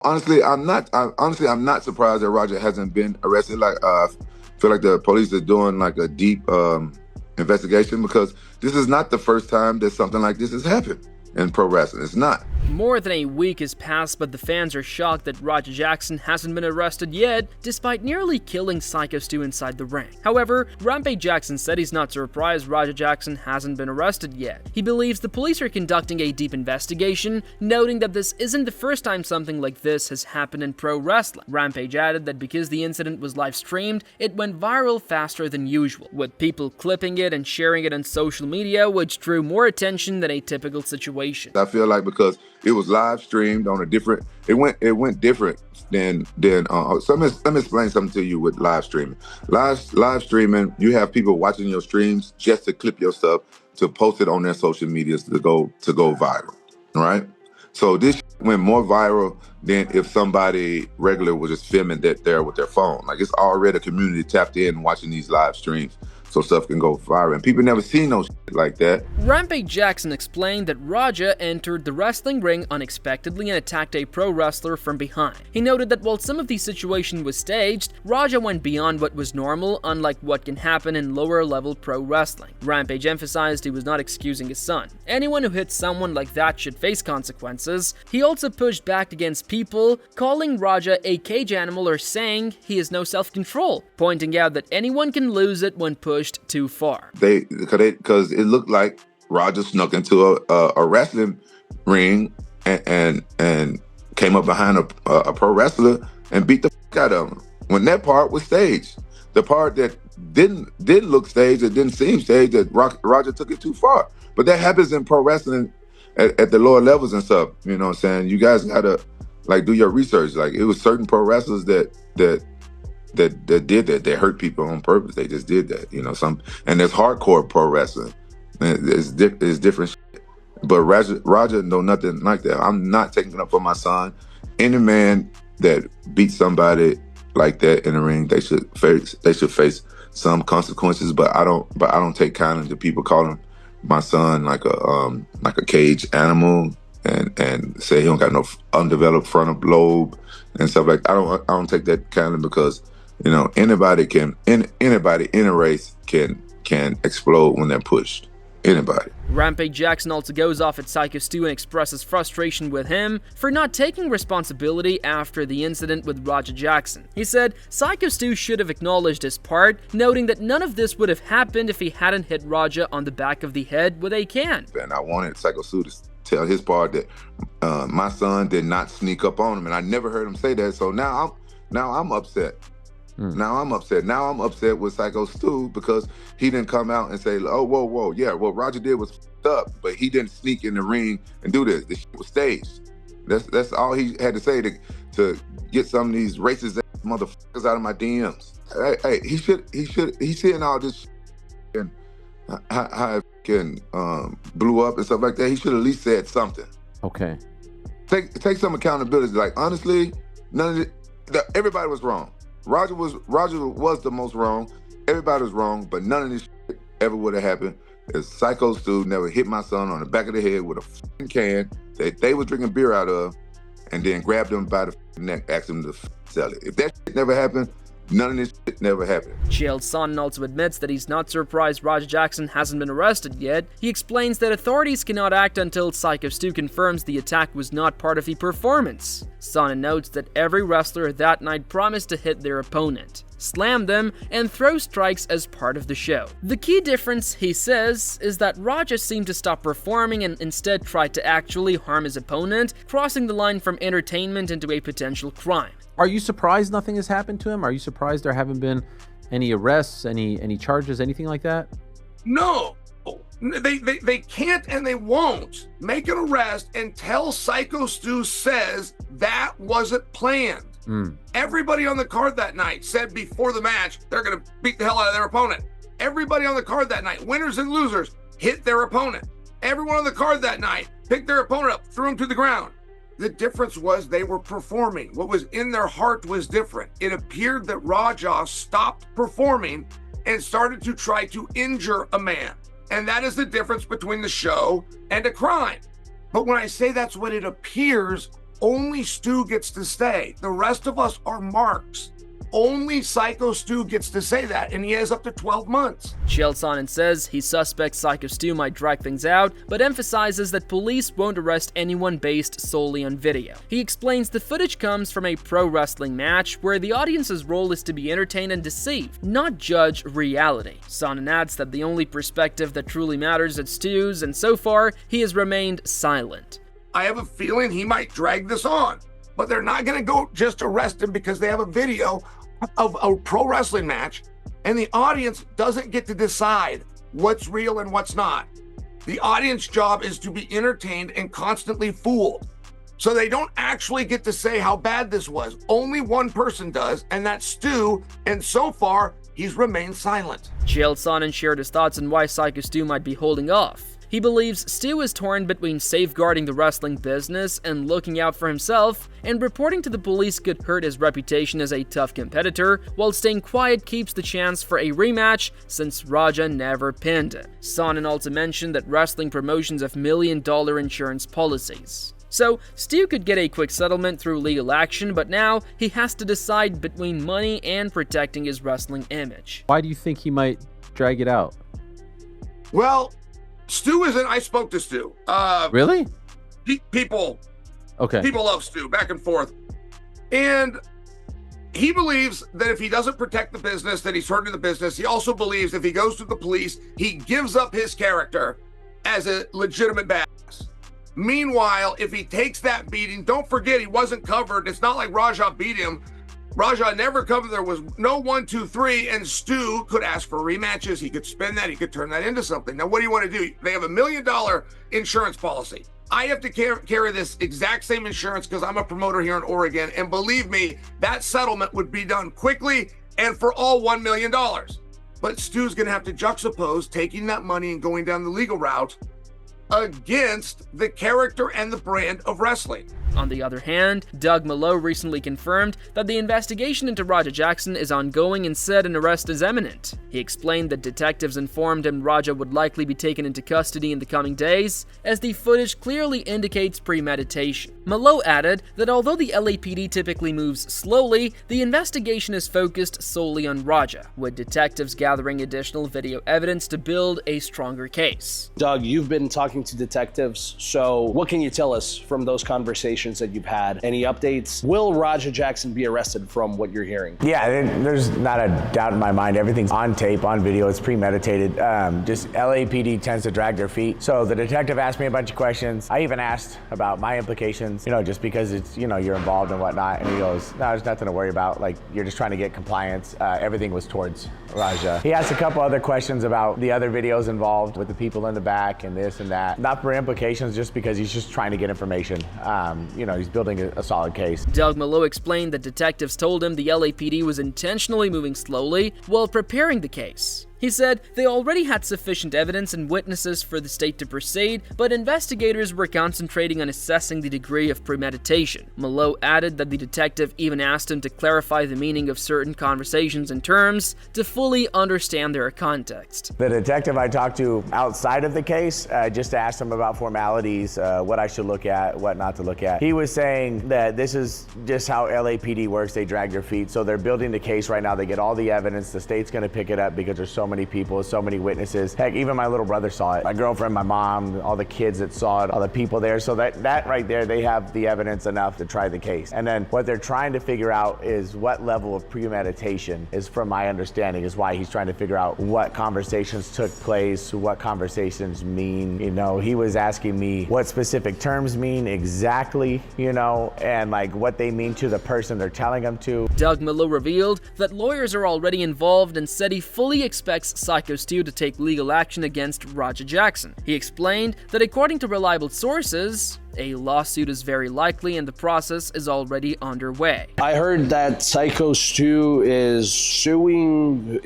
I'm not surprised that Roger hasn't been arrested. I feel like the police are doing like a deep investigation, because this is not the first time that something like this has happened in pro wrestling. It's not. More than a week has passed, but the fans are shocked that Roger Jackson hasn't been arrested yet, despite nearly killing Psycho Stu inside the ring. However, Rampage Jackson said he's not surprised Roger Jackson hasn't been arrested yet. He believes the police are conducting a deep investigation, noting that this isn't the first time something like this has happened in pro wrestling. Rampage added that because the incident was live streamed, it went viral faster than usual, with people clipping it and sharing it on social media, which drew more attention than a typical situation. I feel like because it was live streamed on a different, it went different than so let me explain something to you with live streaming. Live streaming, you have people watching your streams just to clip your stuff to post it on their social medias to go viral, right? So this went more viral than if somebody regular was just filming that there with their phone. Like, it's already a community tapped in watching these live streams, so stuff can go viral. And people never seen no shit like that. Rampage Jackson explained that Raja entered the wrestling ring unexpectedly and attacked a pro wrestler from behind. He noted that while some of the situation was staged, Raja went beyond what was normal, unlike what can happen in lower level pro wrestling. Rampage emphasized he was not excusing his son. Anyone who hits someone like that should face consequences. He also pushed back against people calling Raja a cage animal or saying he has no self-control, pointing out that anyone can lose it when pushed too far. Because it looked like Roger snuck into a wrestling ring and came up behind a pro wrestler and beat the fuck out of him. When that part was staged, the part that didn't look staged, it didn't seem staged, that Roger took it too far. But that happens in pro wrestling at the lower levels and stuff. You know what I'm saying? You guys gotta like do your research. Like, it was certain pro wrestlers that did that. They hurt people on purpose. They just did that, you know. And there's hardcore pro wrestling. It's different shit. But Roger know nothing like that. I'm not taking it up for my son. Any man that beats somebody like that in the ring, they should face some consequences. But I don't take kindly to people calling my son like a cage animal and say he don't got no undeveloped frontal lobe and stuff like that. I don't take that kindly, because you know, anybody in a race can explode when they're pushed. Anybody. Rampage Jackson also goes off at Psycho Stu and expresses frustration with him for not taking responsibility after the incident with Roger Jackson. He said Psycho Stu should have acknowledged his part, noting that none of this would have happened if he hadn't hit Roger on the back of the head with a can. And I wanted Psycho Stu to tell his part that my son did not sneak up on him, and I never heard him say that. So now I'm upset. Now I'm upset with Psycho Stu because he didn't come out and say, oh, whoa, yeah, what Roger did was f***ed up, but he didn't sneak in the ring and do this. This shit was staged. That's all he had to say to get some of these racist ass motherfuckers out of my DMs. Hey, he's seeing all this shit and how it can blew up and stuff like that. He should at least said something. Okay. Take some accountability. Like, honestly, everybody was wrong. Roger was the most wrong. Everybody was wrong, but none of this shit ever would have happened if Psycho Stu never hit my son on the back of the head with a fucking can that they was drinking beer out of, and then grabbed him by the neck, asked him to sell it. If that shit never happened, none of this shit never happened. Chael Sonnen also admits that he's not surprised Roger Jackson hasn't been arrested yet. He explains that authorities cannot act until Psycho Stu confirms the attack was not part of the performance. Sonnen notes that every wrestler that night promised to hit their opponent, slam them, and throw strikes as part of the show. The key difference, he says, is that Roger seemed to stop performing and instead tried to actually harm his opponent, crossing the line from entertainment into a potential crime. Are you surprised nothing has happened to him? Are you surprised there haven't been any arrests, any charges, anything like that? No, they can't and they won't make an arrest until Psycho Stu says that wasn't planned. Everybody on the card that night said before the match they're going to beat the hell out of their opponent. Everybody on the card that night, winners and losers, hit their opponent. Everyone on the card that night picked their opponent up, threw him to the ground. The difference was they were performing. What was in their heart was different. It appeared that Raja stopped performing and started to try to injure a man. And that is the difference between the show and a crime. But when I say that's what it appears, only Stu gets to stay. The rest of us are marks. Only Psycho Stu gets to say that, and he has up to 12 months. Chael Sonnen says he suspects Psycho Stu might drag things out, but emphasizes that police won't arrest anyone based solely on video. He explains the footage comes from a pro wrestling match where the audience's role is to be entertained and deceived, not judge reality. Sonnen adds that the only perspective that truly matters is Stu's, and so far, he has remained silent. I have a feeling he might drag this on, but they're not going to go just arrest him because they have a video of a pro wrestling match, and the audience doesn't get to decide what's real and what's not. The audience job is to be entertained and constantly fooled. So they don't actually get to say how bad this was. Only one person does, and that's Stu, and so far, he's remained silent. Chael Sonnen shared his thoughts on why Psycho Stu might be holding off. He believes Stu is torn between safeguarding the wrestling business and looking out for himself, and reporting to the police could hurt his reputation as a tough competitor, while staying quiet keeps the chance for a rematch since Raja never pinned him. Sonnen also mentioned that wrestling promotions have million-dollar insurance policies. So, Stu could get a quick settlement through legal action, but now he has to decide between money and protecting his wrestling image. Why do you think he might drag it out? Well, Stu isn't. I spoke to Stu. Really? People Okay. People love Stu, back and forth. And he believes that if he doesn't protect the business, that he's hurting the business. He also believes if he goes to the police, he gives up his character as a legitimate badass. Meanwhile, if he takes that beating, don't forget he wasn't covered. It's not like Raja beat him. Raja never covered. There was no 1, 2, 3, and Stu could ask for rematches. He could spend that. He could turn that into something. Now, what do you want to do? They have $1 million insurance policy. I have to carry this exact same insurance because I'm a promoter here in Oregon. And believe me, that settlement would be done quickly and for all $1 million. But Stu's going to have to juxtapose taking that money and going down the legal route against the character and the brand of wrestling. On the other hand, Doug Mallow recently confirmed that the investigation into Raja Jackson is ongoing and said an arrest is imminent. He explained that detectives informed him Raja would likely be taken into custody in the coming days, as the footage clearly indicates premeditation. Mallow added that although the LAPD typically moves slowly, the investigation is focused solely on Raja, with detectives gathering additional video evidence to build a stronger case. Doug, you've been talking to detectives, so what can you tell us from those conversations that you've had? Any updates? Will Raja Jackson be arrested from what you're hearing? Yeah, there's not a doubt in my mind. Everything's on tape, on video. It's premeditated. Just LAPD tends to drag their feet. So the detective asked me a bunch of questions. I even asked about my implications, just because it's, you're involved and whatnot. And he goes, no, there's nothing to worry about. Like, you're just trying to get compliance. Everything was towards Raja. He asked a couple other questions about the other videos involved with the people in the back and this and that. Not for implications, just because he's just trying to get information. He's building a solid case. Doug Mallow explained that detectives told him the LAPD was intentionally moving slowly while preparing the case. He said they already had sufficient evidence and witnesses for the state to proceed, but investigators were concentrating on assessing the degree of premeditation. Mallow added that the detective even asked him to clarify the meaning of certain conversations and terms to fully understand their context. The detective I talked to outside of the case, just asked him about formalities, what I should look at, what not to look at. He was saying that this is just how LAPD works. They drag their feet. So they're building the case right now. They get all the evidence. The state's going to pick it up because there's so many people, so many witnesses. Heck, even my little brother saw it. My girlfriend, my mom, all the kids that saw it, all the people there. So that right there, they have the evidence enough to try the case. And then what they're trying to figure out is what level of premeditation is, from my understanding, is why he's trying to figure out what conversations took place, what conversations mean. He was asking me what specific terms mean exactly, and like what they mean to the person they're telling them to. Doug Mallow revealed that lawyers are already involved and said he fully expects Psycho Stu to take legal action against Raja Jackson. He explained that according to reliable sources, a lawsuit is very likely and the process is already underway. I heard that Psycho Stu is suing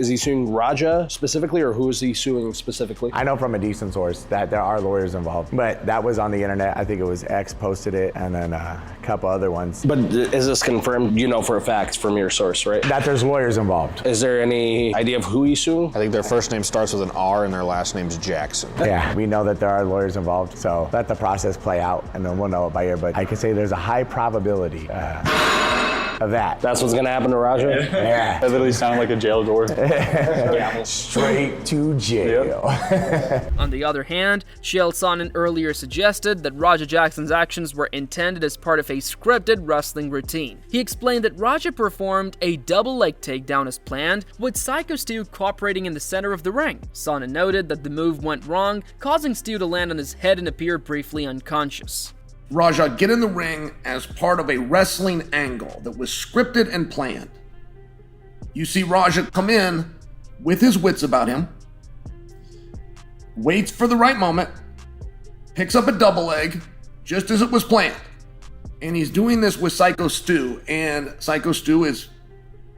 Raja specifically, or who is he suing specifically? I know from a decent source that there are lawyers involved, but that was on the internet. I think it was X posted it, and then a couple other ones. But is this confirmed, for a fact from your source, right? That there's lawyers involved. Is there any idea of who he's suing? I think their first name starts with an R and their last name's Jackson. Yeah, we know that there are lawyers involved, so let the process play out. and then we'll know it by ear, but I can say there's a high probability of that. That's what's gonna happen to Raja? Yeah. That literally sounded like a jail door. Straight to jail. On the other hand, Chael Sonnen earlier suggested that Raja Jackson's actions were intended as part of a scripted wrestling routine. He explained that Raja performed a double leg takedown as planned, with Psycho Stu cooperating in the center of the ring. Sonnen noted that the move went wrong, causing Stu to land on his head and appear briefly unconscious. Raja get in the ring as part of a wrestling angle that was scripted and planned. You see Raja come in with his wits about him, waits for the right moment, picks up a double leg just as it was planned. And he's doing this with Psycho Stu, and Psycho Stu is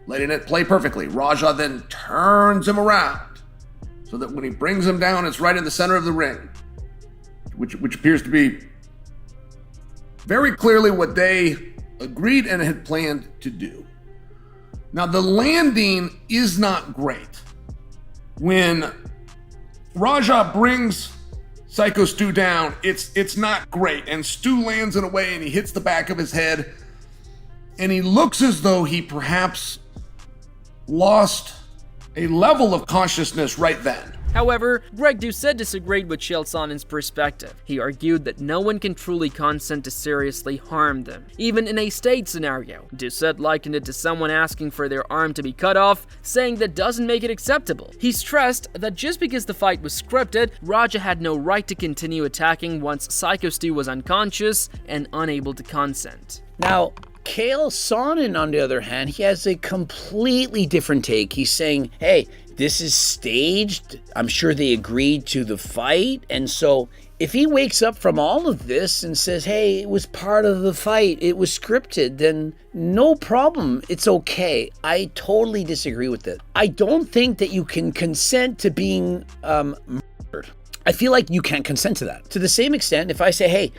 letting it play perfectly. Raja then turns him around so that when he brings him down, it's right in the center of the ring, which appears to be very clearly what they agreed and had planned to do. Now, the landing is not great. When Raja brings Psycho Stu down, it's not great, and Stu lands in a way and he hits the back of his head, and he looks as though he perhaps lost a level of consciousness right then. However, Greg Doucette disagreed with Chael Sonnen's perspective. He argued that no one can truly consent to seriously harm them, even in a stage scenario. Doucette likened it to someone asking for their arm to be cut off, saying that doesn't make it acceptable. He stressed that just because the fight was scripted, Raja had no right to continue attacking once Psycho Stu was unconscious and unable to consent. Now, Chael Sonnen, on the other hand, he has a completely different take. He's saying, hey, this is staged. I'm sure they agreed to the fight. And so if he wakes up from all of this and says, hey, it was part of the fight, it was scripted, then no problem. It's okay. I totally disagree with it. I don't think that you can consent to being murdered. I feel like you can't consent to that. To the same extent, if I say, hey,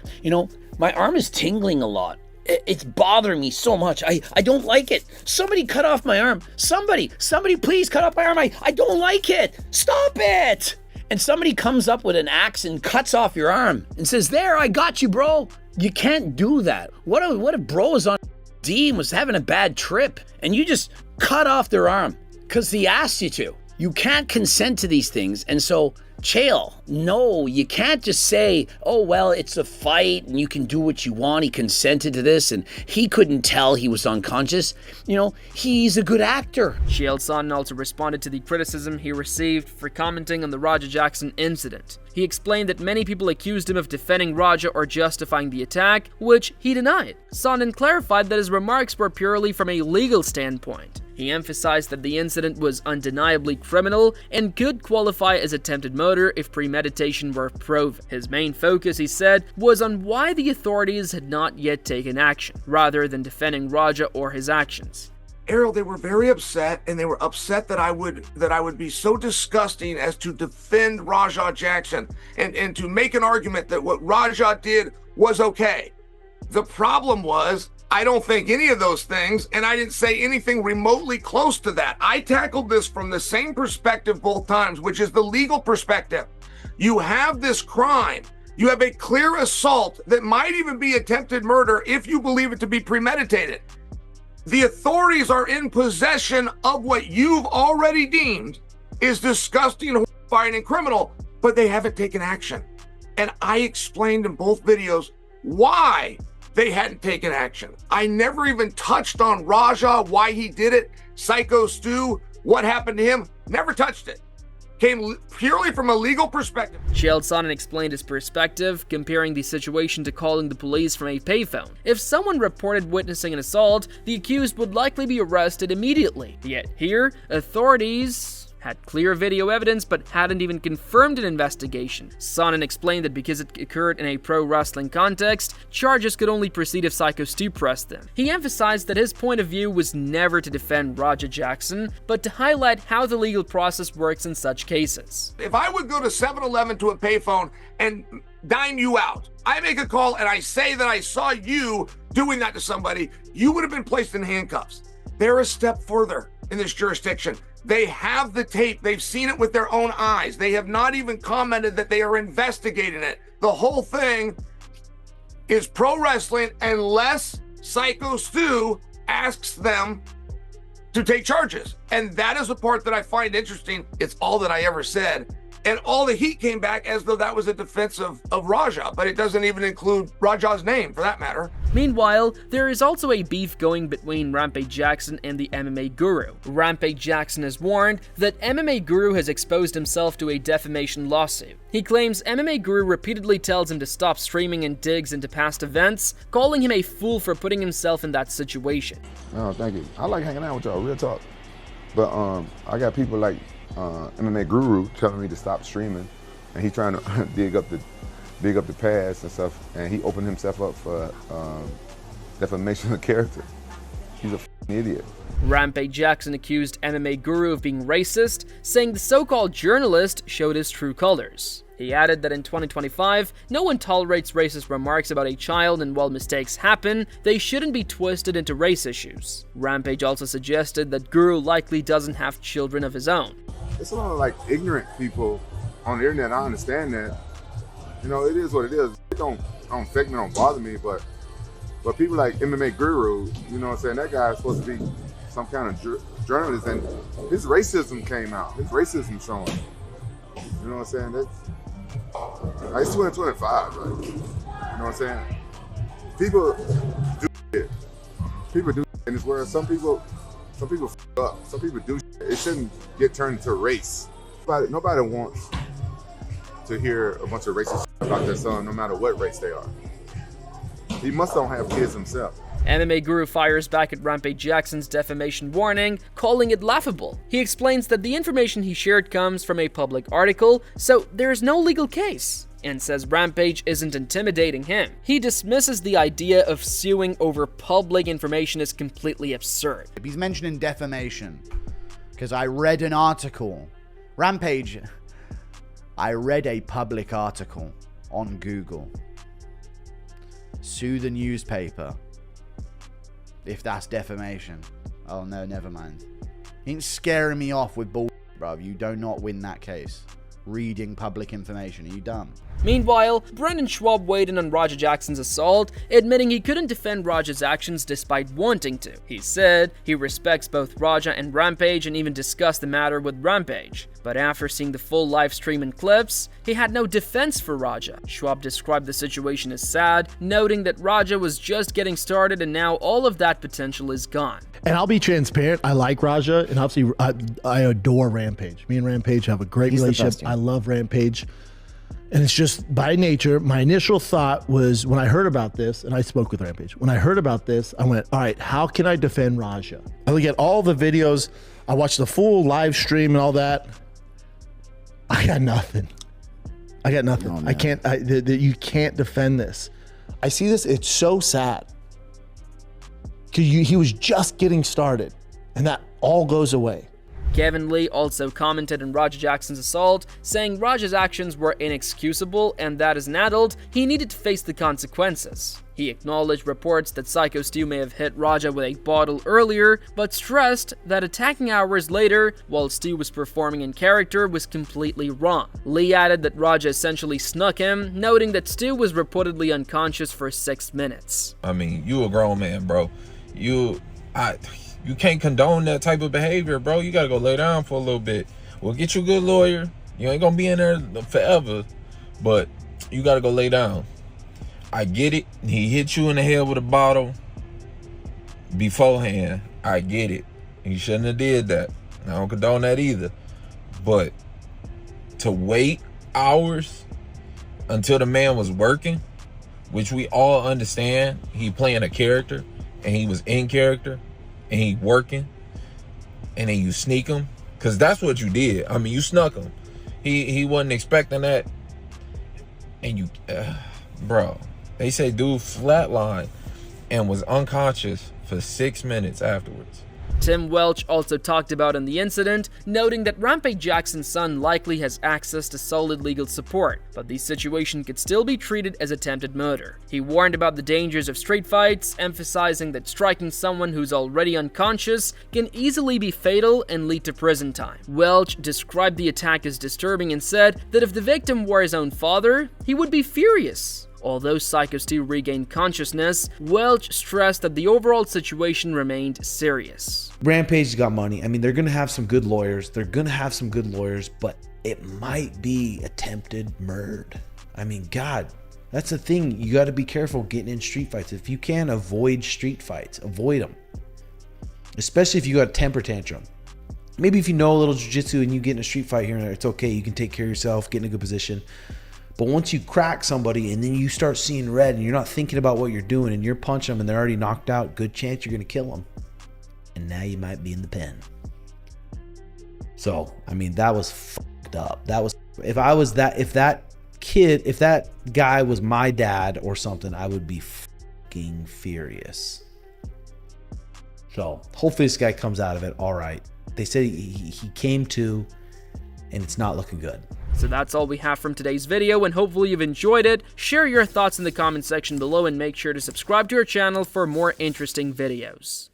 my arm is tingling a lot. It's bothering me so much. I don't like it. Somebody cut off my arm. Somebody please cut off my arm. I don't like it. Stop it. And somebody comes up with an axe and cuts off your arm and says, there, I got you, bro. You can't do that. What if bro is on D and was having a bad trip and you just cut off their arm because he asked you to? You can't consent to these things. And so, Chael, no, you can't just say, oh, well, it's a fight and you can do what you want. He consented to this and he couldn't tell he was unconscious. He's a good actor. Chael Sonnen also responded to the criticism he received for commenting on the Raja Jackson incident. He explained that many people accused him of defending Raja or justifying the attack, which he denied. Sonnen clarified that his remarks were purely from a legal standpoint. He emphasized that the incident was undeniably criminal and could qualify as attempted murder if premeditation were proven. His main focus, he said, was on why the authorities had not yet taken action, rather than defending Raja or his actions. Ariel, they were very upset, and they were upset that I would be so disgusting as to defend Raja Jackson and to make an argument that what Raja did was okay. The problem was, I don't think any of those things, and I didn't say anything remotely close to that. I tackled this from the same perspective both times, which is the legal perspective. You have this crime. You have a clear assault that might even be attempted murder if you believe it to be premeditated. The authorities are in possession of what you've already deemed is disgusting, horrifying, and criminal, but they haven't taken action. And I explained in both videos why they hadn't taken action. I never even touched on Raja, why he did it, Psycho Stu, what happened to him, never touched it. Came purely from a legal perspective. Chael Sonnen explained his perspective, comparing the situation to calling the police from a payphone. If someone reported witnessing an assault, the accused would likely be arrested immediately. Yet here, authorities had clear video evidence but hadn't even confirmed an investigation. Sonnen explained that because it occurred in a pro-wrestling context, charges could only proceed if Psycho Stu pressed them. He emphasized that his point of view was never to defend Raja Jackson, but to highlight how the legal process works in such cases. If I would go to 7-Eleven to a payphone and dime you out, I make a call and I say that I saw you doing that to somebody, you would have been placed in handcuffs. They're a step further in this jurisdiction. They have the tape. They've seen it with their own eyes. They have not even commented that they are investigating it. The whole thing is pro wrestling unless Psycho Stu asks them to take charges. And that is the part that I find interesting. It's all that I ever said. And all the heat came back as though that was a defense of Raja, but it doesn't even include Raja's name for that matter. Meanwhile, there is also a beef going between Rampage Jackson and the MMA Guru. Rampage Jackson has warned that MMA Guru has exposed himself to a defamation lawsuit. He claims MMA Guru repeatedly tells him to stop streaming and digs into past events, calling him a fool for putting himself in that situation. Oh, thank you. I like hanging out with y'all, real talk. But I got people like MMA Guru telling me to stop streaming, and he trying to dig up the past and stuff, and he opened himself up for defamation of character. He's a idiot. Rampage Jackson accused MMA Guru of being racist, saying the so-called journalist showed his true colors. He added that in 2025, no one tolerates racist remarks about a child, and while mistakes happen, they shouldn't be twisted into race issues. Rampage also suggested that Guru likely doesn't have children of his own. It's a lot of like ignorant people on the internet. I understand that. You know, it is what it is. It don't affect me, don't bother me, but people like MMA Guru, you know what I'm saying, that guy is supposed to be some kind of journalist, and his racism came out. His racism showing. You know what I'm saying? It's 2025, right? You know what I'm saying? People do shit. People do shit in this world. Some people f up. Some people do shit. It shouldn't get turned into race. Nobody wants to hear a bunch of racist shit about their son, no matter what race they are. He must don't have kids himself. MMA Guru fires back at Rampage Jackson's defamation warning, calling it laughable. He explains that the information he shared comes from a public article, so there is no legal case, and says Rampage isn't intimidating him. He dismisses the idea of suing over public information as completely absurd. He's mentioning defamation, because I read an article. Rampage, I read a public article on Google. Sue the newspaper if that's defamation. Oh no, never mind. He ain't scaring me off with bull, bruv. You do not win that case. Reading public information. Are you dumb? Meanwhile, Brendan Schaub weighed in on Raja Jackson's assault, admitting he couldn't defend Raja's actions despite wanting to. He said he respects both Raja and Rampage and even discussed the matter with Rampage. But after seeing the full live stream and clips, he had no defense for Raja. Schaub described the situation as sad, noting that Raja was just getting started and now all of that potential is gone. And I'll be transparent, I like Raja, and obviously I adore Rampage. Me and Rampage have a great relationship. I love Rampage. And it's just by nature, my initial thought was when I heard about this, and I spoke with Rampage, when I heard about this, I went, all right, how can I defend Raja? I look at all the videos, I watched the full live stream and all that. I got nothing. I got nothing. Oh, I can't, you can't defend this. I see this, it's so sad. Because he was just getting started, and that all goes away. Kevin Lee also commented on Raja Jackson's assault, saying Raja's actions were inexcusable and that as an adult, he needed to face the consequences. He acknowledged reports that Psycho Stu may have hit Raja with a bottle earlier, but stressed that attacking hours later, while Stu was performing in character, was completely wrong. Lee added that Raja essentially snuck him, noting that Stu was reportedly unconscious for 6 minutes. I mean, you a grown man, bro. You can't condone that type of behavior, bro. You gotta go lay down for a little bit. We'll get you a good lawyer. You ain't gonna be in there forever, but you gotta go lay down. I get it. He hit you in the head with a bottle beforehand. I get it. He shouldn't have did that. I don't condone that either. But to wait hours until the man was working, which we all understand, he playing a character and he was in character and he working, and then you sneak him, because that's what you did. I mean, you snuck him. He wasn't expecting that, and you, bro, they say dude flatlined and was unconscious for 6 minutes afterwards. Tim Welch also talked about in the incident, noting that Rampage Jackson's son likely has access to solid legal support, but the situation could still be treated as attempted murder. He warned about the dangers of street fights, emphasizing that striking someone who's already unconscious can easily be fatal and lead to prison time. Welch described the attack as disturbing and said that if the victim were his own father, he would be furious. Although Psycho Stu regained consciousness, Welch stressed that the overall situation remained serious. Rampage's got money. I mean, they're going to have some good lawyers. But it might be attempted murder. I mean, God, that's the thing. You got to be careful getting in street fights. If you can avoid street fights, avoid them. Especially if you got a temper tantrum. Maybe if you know a little jiu-jitsu and you get in a street fight here and there, it's okay. You can take care of yourself, get in a good position. But once you crack somebody and then you start seeing red and you're not thinking about what you're doing and you're punching them and they're already knocked out, good chance you're going to kill them. And now you might be in the pen. So, I mean, that was fucked up. That was, if that guy was my dad or something, I would be fucking furious. So, hopefully this guy comes out of it all right. They said he came to, and it's not looking good. So that's all we have from today's video, and hopefully you've enjoyed it. Share your thoughts in the comment section below and make sure to subscribe to our channel for more interesting videos.